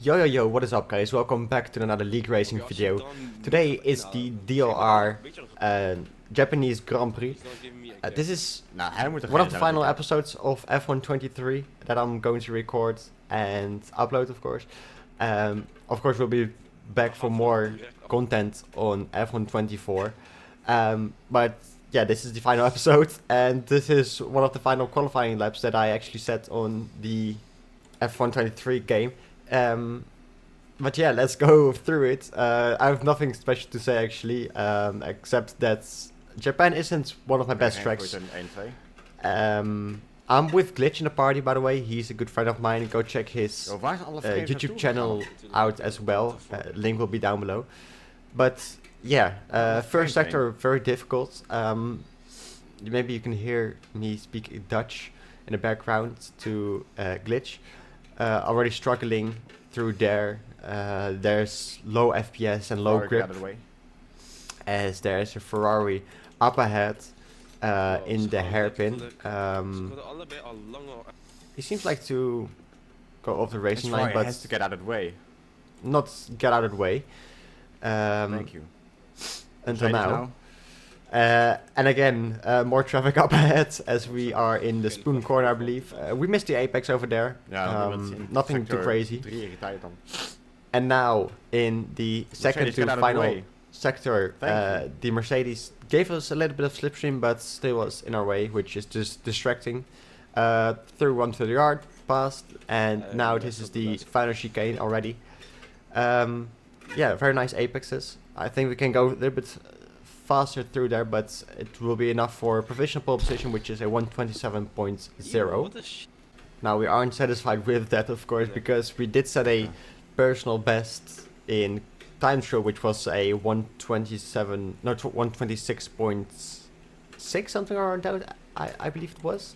Yo, what is up guys? Welcome back to another League Racing video. Today is the DLR Japanese Grand Prix. This is one of the final episodes of F123 that I'm going to record and upload, of course. Of course, we'll be back for more content on F124. But yeah, this is the final episode, and this is one of the final qualifying laps that I actually set on the F123 game. But yeah, let's go through it. I have nothing special to say actually, except that Japan isn't one of my best tracks. I'm with Glitch in the party, by the way. He's a good friend of mine. Go check his YouTube channel out as well. Link will be down below. But yeah, first sector very difficult. Maybe you can hear me speak Dutch in the background to Glitch. Already struggling through there. There's low FPS and low grip, as there's a Ferrari up ahead in the hairpin. He seems like to go off the racing line, but has to get out of the way. Not get out of the way. Thank you. Until now. And again, more traffic up ahead as we are in the Spoon corner, I believe. We missed the apex over there. Nothing too crazy. And now in the second to final sector, the Mercedes gave us a little bit of slipstream, but still was in our way, which is just distracting. Through onto the yard, past, and now this is the final chicane already. Yeah, very nice apexes. I think we can go a little bit faster through there, but it will be enough for provisional pole position, which is a 127.0. Now we aren't satisfied with that, of course, because we did set a personal best in time trial, which was a 126.6 something or that, I believe it was.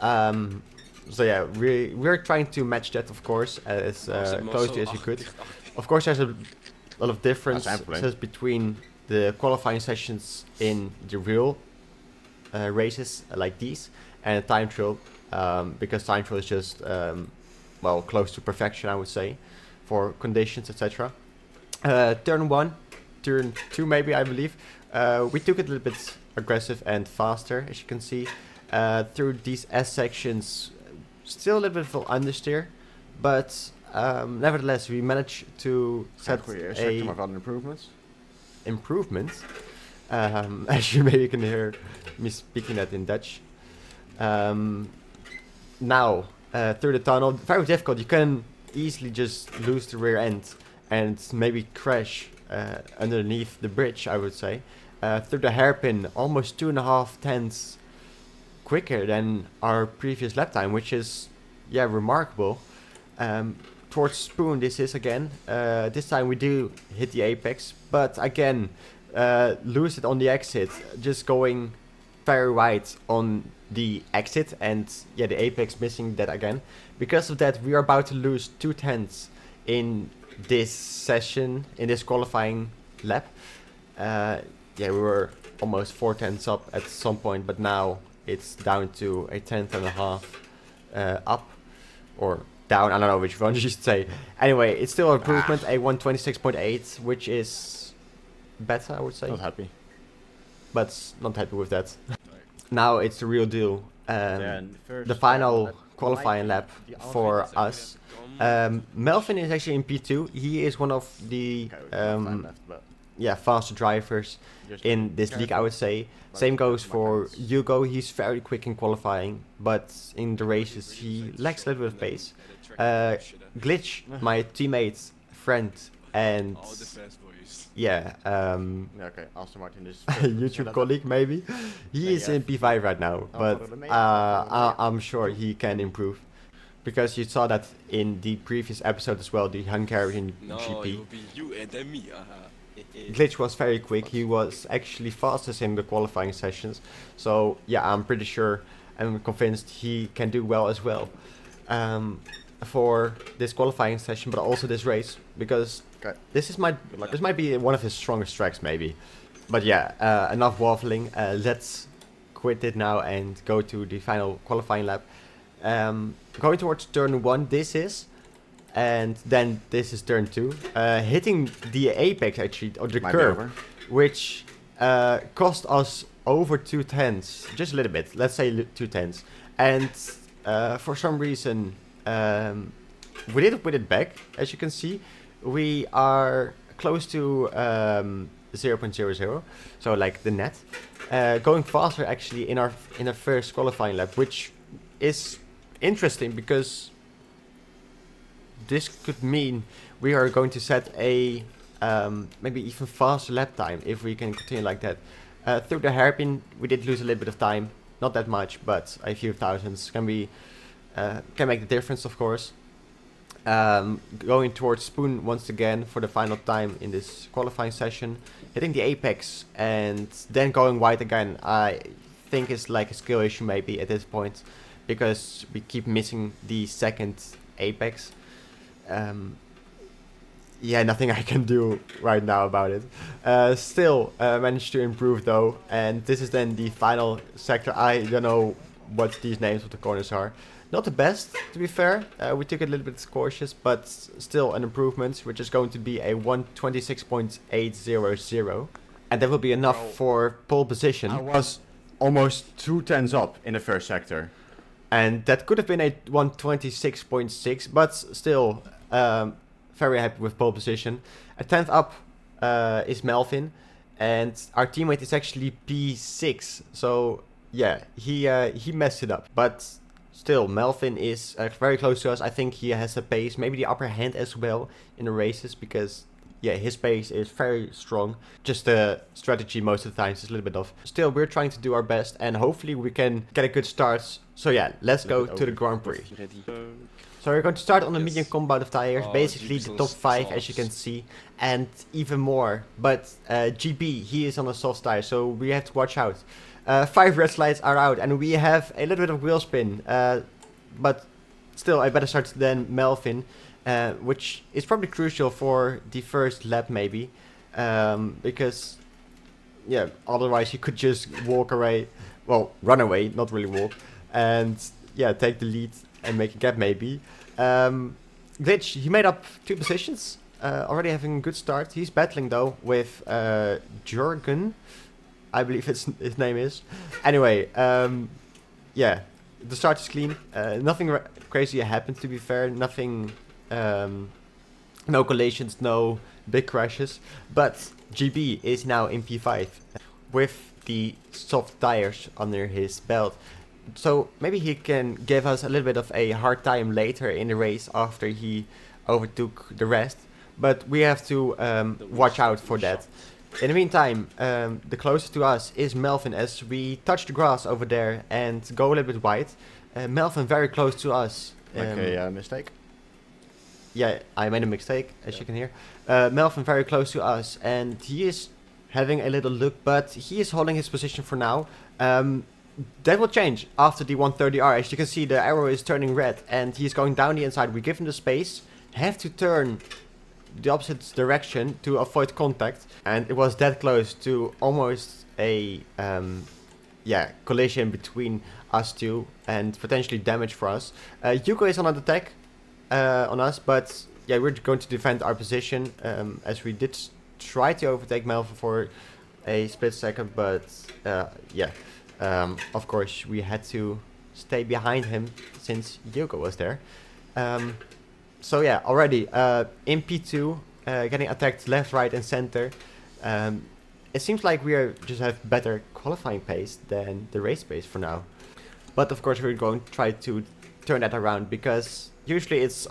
So yeah, we're trying to match that, of course, as closely as we could. Of course, there's a lot of differences between the qualifying sessions in the real races like these and time trial, because time trial is just well, close to perfection, I would say, for conditions, etc. Turn 1, turn 2 maybe, I believe, we took it a little bit aggressive and faster, as you can see, through these S sections. Still a little bit of understeer, but nevertheless we managed to set a improvement, as you maybe can hear me speaking that in Dutch. Now through the tunnel, very difficult. You can easily just lose the rear end and maybe crash underneath the bridge, I would say. Through the hairpin, almost 2.5 tenths quicker than our previous lap time, which is remarkable. Towards Spoon, this is again, this time we do hit the apex, but again lose it on the exit, just going very wide on the exit, and yeah, the apex missing that again. Because of that, we are about to lose 2 tenths in this session, in this qualifying lap. Yeah, we were almost 4 tenths up at some point, but now it's down to a 10.5 up or down. I don't know which one you should say. Anyway, it's still an improvement, a 126.8, which is better, I would say. Not happy. But not happy with that. Now it's the real deal. The final qualifying lap for us. Melvin is actually in P2. He is one of the faster drivers in this league, I would say. Same goes for Hugo. He's very quick in qualifying, but in the races he lacks a little bit of pace. Glitch, my teammate, friend, and Aston Martin is YouTube colleague maybe. He is in P5 right now, but I'm sure he can improve, because you saw that in the previous episode as well, the Hungarian GP. Glitch was very quick. He was actually fastest in the qualifying sessions. So yeah, I'm pretty sure, I'm convinced he can do well as well for this qualifying session, but also this race, because this might be one of his strongest tracks maybe. But yeah, enough waffling. Let's quit it now and go to the final qualifying lap. Going towards turn 1, this is and then this is turn 2, hitting the apex actually, or the Might be curve, over. which cost us over 2 tenths, just a little bit, let's say 2 tenths, and for some reason we didn't win it back. As you can see, we are close to 0.00, so like the net, going faster actually in our first qualifying lap, which is interesting because this could mean we are going to set a maybe even faster lap time if we can continue like that. Through the hairpin, we did lose a little bit of time, not that much, but a few thousandths can make the difference, of course. Going towards Spoon once again for the final time in this qualifying session, hitting the apex and then going wide again. I think it's like a skill issue maybe at this point, because we keep missing the second apex. Yeah, nothing I can do right now about it. Still managed to improve though, and this is then the final sector. I don't know what these names of the corners are. Not the best, to be fair. We took it a little bit cautious, but still an improvement, which is going to be a 126.800. And that will be enough Well, for pole position. I was almost 2 tenths up in the first sector. And that could have been a 126.6, but still very happy with pole position. A 10th up is Melvin, and our teammate is actually P6. So yeah, he messed it up. But still, Melvin is very close to us. I think he has a pace, maybe the upper hand as well in the races, because yeah, his pace is very strong. Just the strategy most of the times is a little bit off. Still, we're trying to do our best, and hopefully we can get a good start. So yeah, let's go to the Grand Prix. So we're going to start on the medium compound of tires, basically the top 5 as you can see, and even more. But GB, he is on a soft tire, so we have to watch out. 5 red slides are out, and we have a little bit of wheel spin. But still, I better start than Melvin, which is probably crucial for the first lap maybe. Because, yeah, otherwise you could just walk away. Well, run away, not really walk. And, yeah, take the lead and make a gap maybe. Glitch, he made up 2 positions. Already having a good start. He's battling though with Jurgen, I believe his name is. Anyway, yeah, the start is clean. Nothing crazy happened, to be fair. Nothing, no collisions, no big crashes. But GB is now in P5 with the soft tires under his belt. So maybe he can give us a little bit of a hard time later in the race after he overtook the rest. But we have to watch out for that. In the meantime, the closest to us is Melvin, as we touch the grass over there and go a little bit wide. Melvin very close to us. Okay, mistake. Yeah, I made a mistake, as you can hear. Melvin very close to us, and he is having a little look, but he is holding his position for now. That will change after the 130R. As you can see, the arrow is turning red, and he's going down the inside. We give him the space, have to turn the opposite direction to avoid contact, and it was that close to almost a collision between us two and potentially damage for us. Yuko is on an attack on us, but yeah, we're going to defend our position, as we did try to overtake Melvin for a split second, but yeah, of course we had to stay behind him since Yuko was there. So yeah, already in P2, getting attacked left, right and center. It seems like we just have better qualifying pace than the race pace for now. But of course we're going to try to turn that around, because usually it's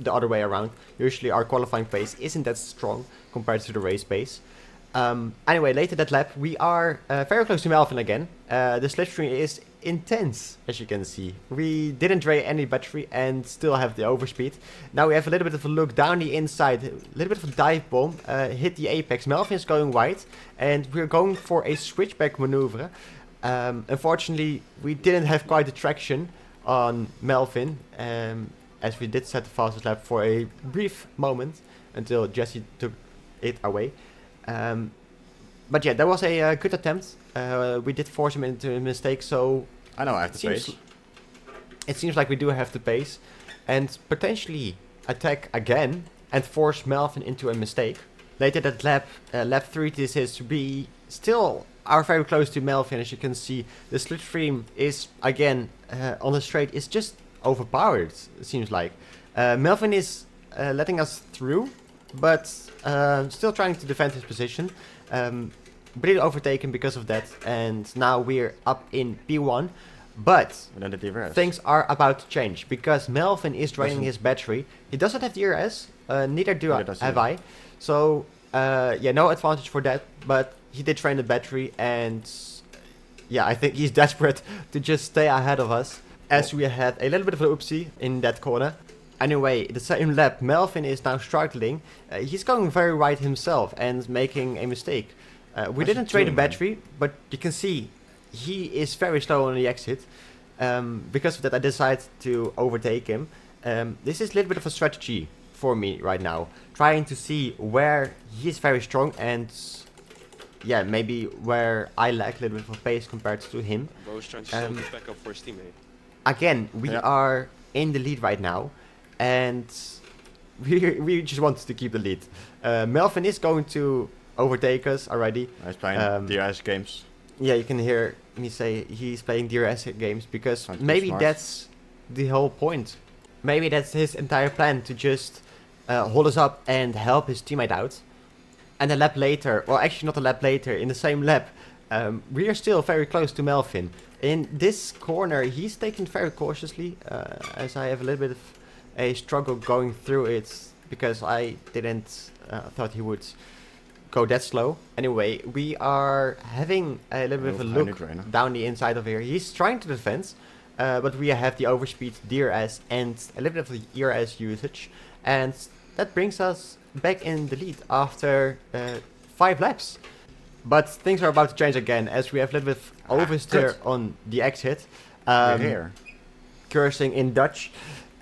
the other way around. Usually our qualifying pace isn't that strong compared to the race pace. Anyway, later that lap we are very close to Melvin again. The slipstream is intense, as you can see. We didn't drain any battery and still have the overspeed. Now we have a little bit of a look down the inside, a little bit of a dive bomb, hit the apex. Melvin is going wide, and we're going for a switchback maneuver. Unfortunately, we didn't have quite the traction on Melvin, as we did set the fastest lap for a brief moment until Jesse took it away. But yeah, that was a good attempt. We did force him into a mistake, so I know I have to pace. it seems like we do have the pace, and potentially attack again and force Melvin into a mistake. Later that lap 3, this is we still are very close to Melvin. As you can see, the slipstream is again on the straight is just overpowered, it seems like. Melvin is letting us through, but still trying to defend his position. We did overtake him because of that, and now we're up in P1. But And then the DRS. things are about to change because Melvin is draining his battery. He doesn't have DRS, neither do Neither does have he. I. So yeah, no advantage for that. But he did drain the battery, and yeah, I think he's desperate to just stay ahead of us, as we had a little bit of an oopsie in that corner. Anyway, the same lap, Melvin is now struggling. He's going very right himself and making a mistake. We What's didn't he drain the doing, man? battery, but you can see he is very slow on the exit. Because of that, I decided to overtake him. This is a little bit of a strategy for me right now, trying to see where he is very strong and yeah, maybe where I lack a little bit of pace compared to him. Bro's trying to still get back up for his teammate. Again, we Yeah. are in the lead right now, and we just want to keep the lead. Melvin is going to overtake us already. He's playing DRS games. Yeah, you can hear me say he's playing DRS games because Trying to be maybe smart. that's the whole point. Maybe that's his entire plan, to just hold us up and help his teammate out. And a lap later, well actually not a lap later, in the same lap, we are still very close to Melvin. In this corner, he's taken very cautiously, as I have a little bit of a struggle going through it because I didn't thought he would go that slow. Anyway, we are having a little bit of a Move, look trainer. down the inside of here. He's trying to defend, but we have the overspeed DRS and a little bit of the ERS usage, and that brings us back in the lead after 5 laps. But things are about to change again as we have a little bit of oversteer on the exit. We're here. Cursing in Dutch.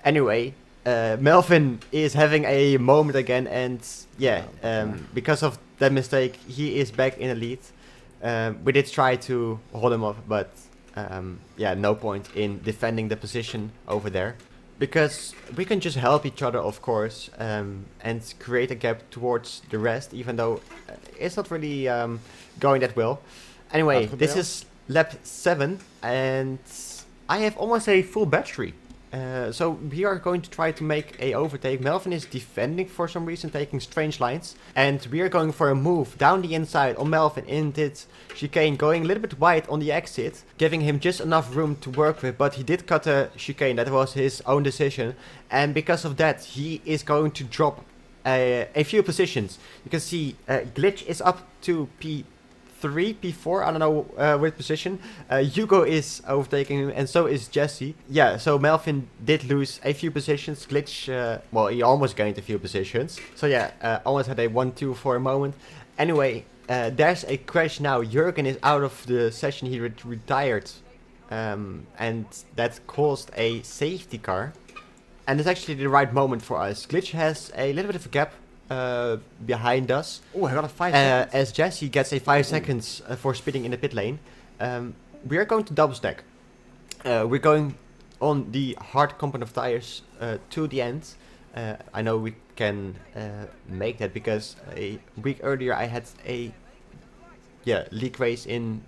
Anyway, Melvin is having a moment again, and yeah, because of that mistake, he is back in the lead. We did try to hold him off, but yeah, no point in defending the position over there. Because we can just help each other, of course, and create a gap towards the rest, even though it's not really going that well. Anyway, this is lap 7, and I have almost a full battery. So we are going to try to make a overtake. Melvin is defending for some reason, taking strange lines. And we are going for a move down the inside on Melvin in this chicane, going a little bit wide on the exit, giving him just enough room to work with. But he did cut a chicane, that was his own decision. And because of that, he is going to drop a few positions. You can see Glitch is up to P3, P4, I don't know which position. Hugo is overtaking him, and so is Jesse. Yeah, so Melvin did lose a few positions. Glitch, well, he almost gained a few positions. So yeah, almost had a 1-2 for a moment. Anyway, there's a crash now. Jurgen is out of the session, he retired. And that caused a safety car. And it's actually the right moment for us. Glitch has a little bit of a gap behind us. Oh, I got a 5 seconds. As Jesse gets a 5 seconds for speeding in the pit lane. We are going to double stack. We're going on the hard component of tires to the end. I know we can make that because a week earlier I had a league race in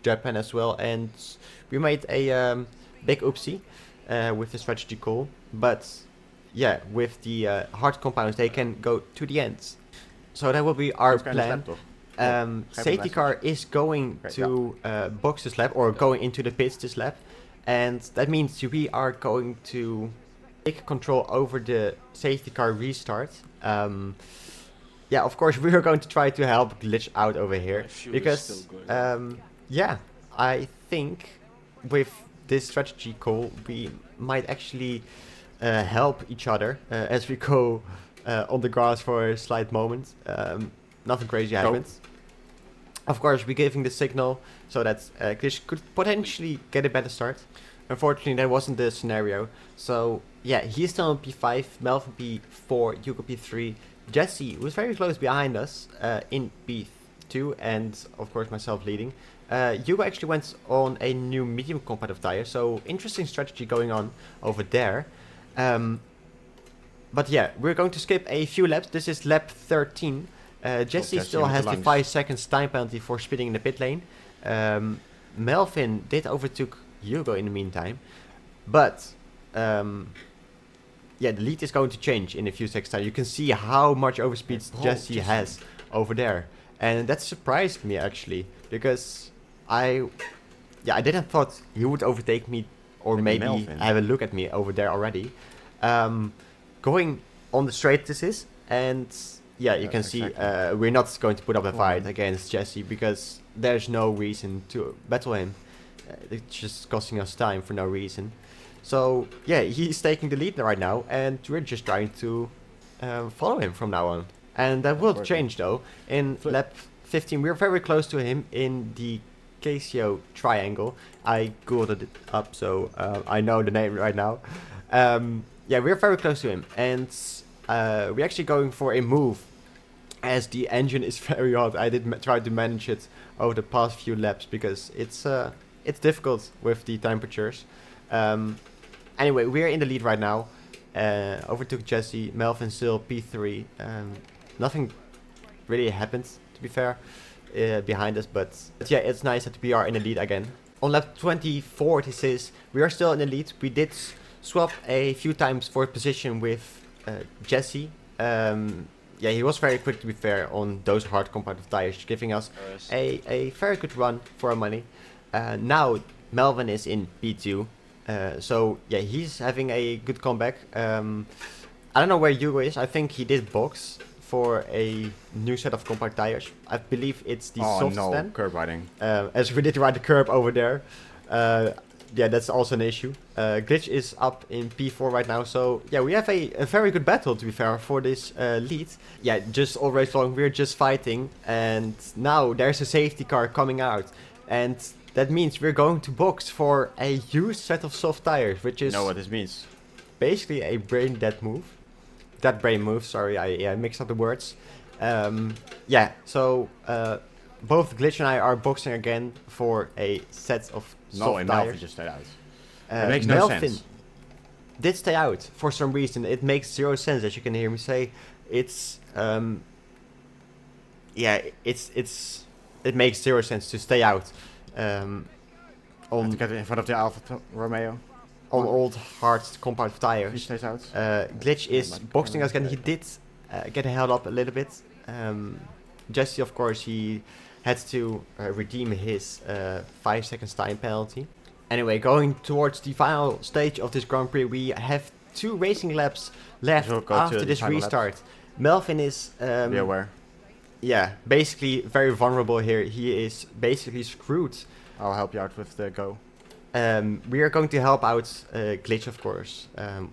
Japan as well, and we made a big oopsie with the strategy call. But yeah, with the hard compounds, they can go to the end. So that will be our plan. Safety car is going to box this lap, or going into the pits this lap. And that means we are going to take control over the safety car restart. Yeah, of course, we are going to try to help Glitch out over here. My fuel is Because, still good. yeah, I think with this strategy call, we might actually help each other as we go on the grass for a slight moment. Nothing crazy happens. Of course, we're giving the signal so that Glitch could potentially get a better start. Unfortunately, that wasn't the scenario. So, yeah, he's still on P5, Melvin P4, Hugo P3. Jesse was very close behind us in P2, and of course myself leading. Hugo actually went on a new medium competitive tire, so interesting strategy going on over there. But yeah, we're going to skip a few laps. This is lap 13. Jesse Jesse still with has the the lungs. 5 seconds time penalty for speeding in the pit lane. Melvin did overtook Hugo in the meantime. But yeah, the lead is going to change in a few seconds time. You can see how much overspeed Jesse has over there. And that surprised me actually, because I didn't thought he would overtake me or maybe Melvin. have a look at me over there already. Going on the straight this is, and yeah, you Yeah, can see exactly. we're not going to put up a fight Mhm. against Jesse because there's no reason to battle him. It's just costing us time for no reason. So yeah, he's taking the lead right now, and we're just trying to follow him from now on. And that will working. change though. In Flip. lap 15, we're very close to him in the Casio triangle. I googled it up, so I know the name right now. Yeah, we're very close to him, and we're actually going for a move, as the engine is very hot. I did try to manage it over the past few laps because it's difficult with the temperatures. Anyway, we're in the lead right now. Overtook Jesse, Melvin still P3. Nothing really happened, to be fair, behind us, but yeah, it's nice that we are in the lead again. On lap 24, this is, we are still in the lead. We did swap a few times for position with Jesse. Yeah, he was very quick, to be fair, on those hard competitive tires, giving us a very good run for our money. Now Melvin is in P2, so yeah, he's having a good comeback. I don't know where Hugo is. I think he did box for a new set of compact tires. I believe it's the soft stand. Curb riding. As we did ride the curb over there. Yeah, that's also an issue. Glitch is up in P4 right now, so yeah, we have a very good battle, to be fair, for this lead. Yeah, just all race long, we're just fighting, and now there's a safety car coming out, and that means we're going to box for a huge set of soft tires, which You is know what this means? basically a brain dead move. That brain move, sorry, I mixed up the words. Yeah, so both Glitch and I are boxing again for a set of No, soft and Melvin tires. just stayed out. It makes no Melvin sense. did stay out for some reason. It makes zero sense, as you can hear me say. It's yeah, it makes zero sense to stay out To on get in front of the Alfa Romeo. old hard compact He tires. stays out. Glitch Yeah, is but boxing us again. He okay. did get held up a little bit. Jesse, of course, he had to redeem his 5 seconds time penalty. Anyway, going towards the final stage of this Grand Prix, we have 2 racing laps left We'll go to after the this final laps. restart. Melvin is Be aware. yeah, basically very vulnerable here. He is basically screwed. I'll help you out with the go. We are going to help out Glitch, of course.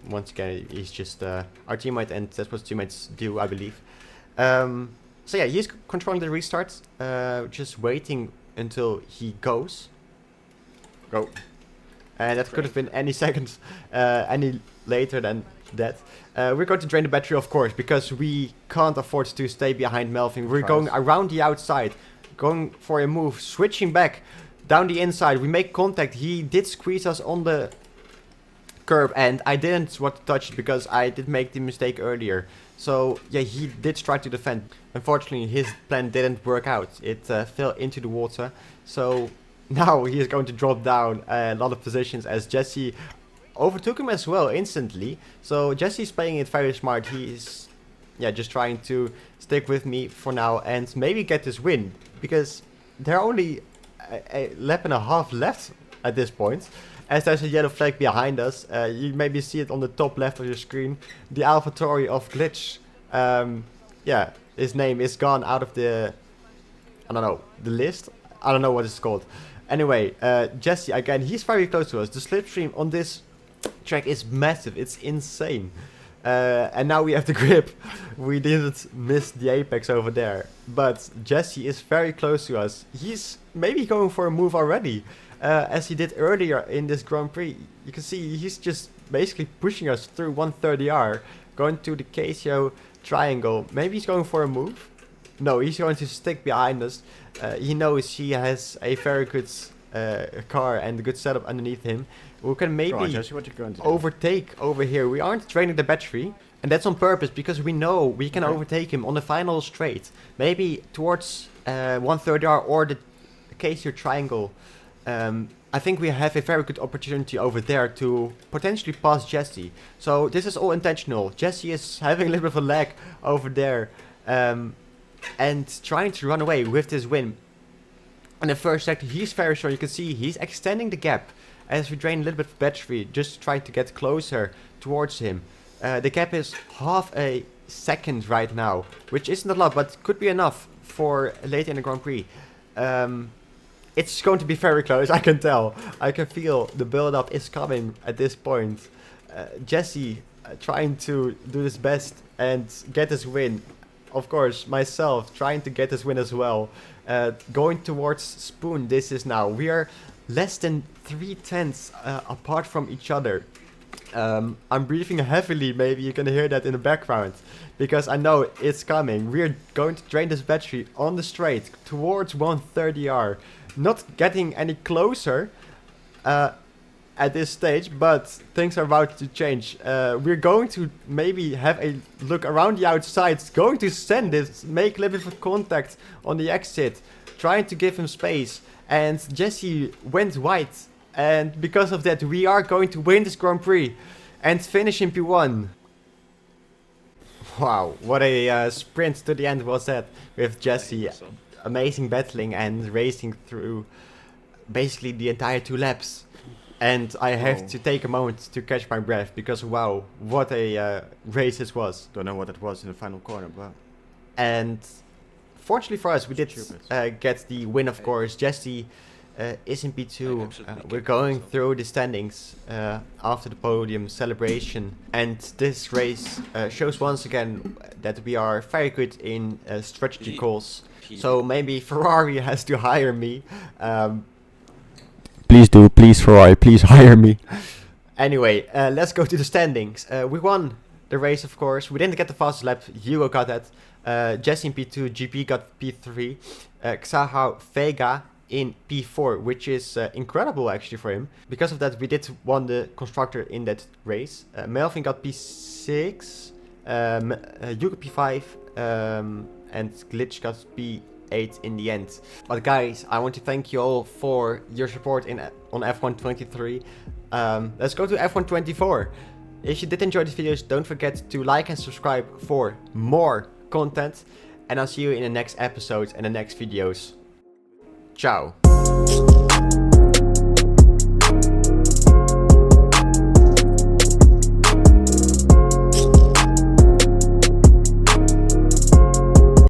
Once again, he's just our teammate, and that's what teammates do, I believe. So yeah, he's controlling the restart, just waiting until he goes. Go. And that could have been any second, any later than that. We're going to drain the battery, of course, because we can't afford to stay behind Melvin. We're going around the outside, going for a move, switching back down the inside. We make contact. He did squeeze us on the curb, and I didn't want to touch it because I did make the mistake earlier. So yeah, he did try to defend. Unfortunately, his plan didn't work out. It fell into the water. So now he is going to drop down a lot of positions, as Jesse overtook him as well instantly. So Jesse's playing it very smart. He's yeah, just trying to stick with me for now and maybe get this win, because there are only a lap and a half left at this point, as there's a yellow flag behind us. You maybe see it on the top left of your screen. The AlphaTauri of Glitch. Yeah, his name is gone out of the, I don't know, the list. I don't know what it's called. Anyway, Jesse, again, he's very close to us. The slipstream on this track is massive. It's insane. And now we have the grip. We didn't miss the apex over there. But Jesse is very close to us. He's maybe going for a move already. As he did earlier in this Grand Prix. You can see he's just basically pushing us through 130R. Going to the Casio triangle. Maybe he's going for a move. No, he's going to stick behind us. He knows he has a very good car and a good setup underneath him. We can maybe Jesse, what you going to do? overtake over here. We aren't draining the battery. And that's on purpose, because we know we can overtake him on the final straight. Maybe towards 130R or the K-tier triangle. I think we have a very good opportunity over there to potentially pass Jesse. So this is all intentional. Jesse is having a little bit of a lag over there. And trying to run away with this win. In the first sector, he's very strong. You can see he's extending the gap as we drain a little bit of battery, just trying to get closer towards him. The gap is half a second right now, which isn't a lot, but could be enough for later in the Grand Prix. It's going to be very close, I can tell. I can feel the build-up is coming at this point. Jesse trying to do his best and get his win. Of course, myself trying to get this win as well. Going towards Spoon, this is now. We are less than 3/10 apart from each other. I'm breathing heavily, maybe you can hear that in the background. Because I know it's coming. We're going to drain this battery on the straight towards 130R. Not getting any closer at this stage, but things are about to change. We're going to maybe have a look around the outside, going to send this, make a little bit of contact on the exit, trying to give him space. And Jesse went wide, and because of that we are going to win this Grand Prix and finish in P1. Wow, what a sprint to the end was that, with Jesse amazing battling and racing through basically the entire 2 laps. And I have to take a moment to catch my breath, because wow, what a race this was. Don't know what it was in the final corner, but... And fortunately for us, we did get the win, of course. Jesse is in P2. We're going through the standings after the podium celebration. And this race shows once again that we are very good in strategy calls. So maybe Ferrari has to hire me. Please do, please Ferrari, please hire me. Anyway, let's go to the standings. We won the race, of course. We didn't get the fastest lap, Hugo got that. Jesse in P2, GP got P3. Xahao Vega in P4, which is incredible actually for him. Because of that, we did won the constructor in that race. Melvin got P6, Hugo P5, and Glitch got P8 in the end. But guys, I want to thank you all for your support on F1 23. Let's go to F1 24. If you did enjoy the videos, don't forget to like and subscribe for more content. And I'll see you in the next episodes and the next videos. Ciao.